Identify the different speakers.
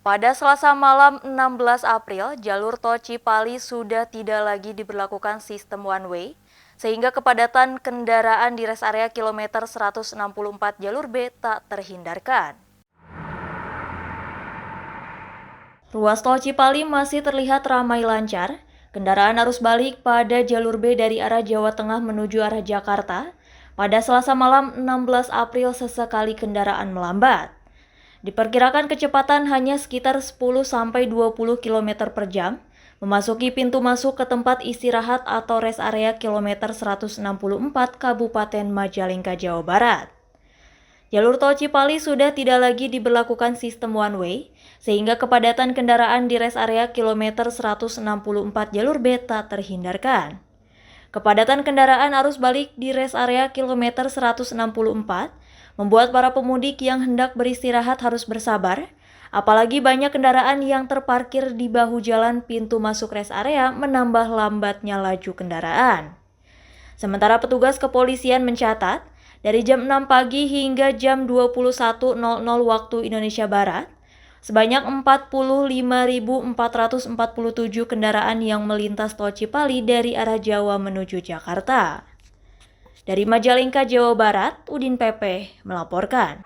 Speaker 1: Pada Selasa malam 16 April, jalur tol Cipali sudah tidak lagi diberlakukan sistem one way, sehingga kepadatan kendaraan di rest area kilometer 164 jalur B tak terhindarkan. Ruas tol Cipali masih terlihat ramai lancar. Kendaraan arus balik pada jalur B dari arah Jawa Tengah menuju arah Jakarta. Pada Selasa malam 16 April sesekali kendaraan melambat. Diperkirakan kecepatan hanya sekitar 10-20 km per jam, memasuki pintu masuk ke tempat istirahat atau rest area kilometer 164 Kabupaten Majalengka, Jawa Barat. Jalur tol Cipali sudah tidak lagi diberlakukan sistem one way, sehingga kepadatan kendaraan di rest area kilometer 164 jalur B tak terhindarkan. Kepadatan kendaraan arus balik di rest area kilometer 164 membuat para pemudik yang hendak beristirahat harus bersabar, apalagi banyak kendaraan yang terparkir di bahu jalan pintu masuk rest area menambah lambatnya laju kendaraan. Sementara petugas kepolisian mencatat, dari jam 6 pagi hingga jam 21.00 waktu Indonesia Barat, sebanyak 45.447 kendaraan yang melintas tol Cipali dari arah Jawa menuju Jakarta. Dari Majalengka, Jawa Barat, Udin PP melaporkan.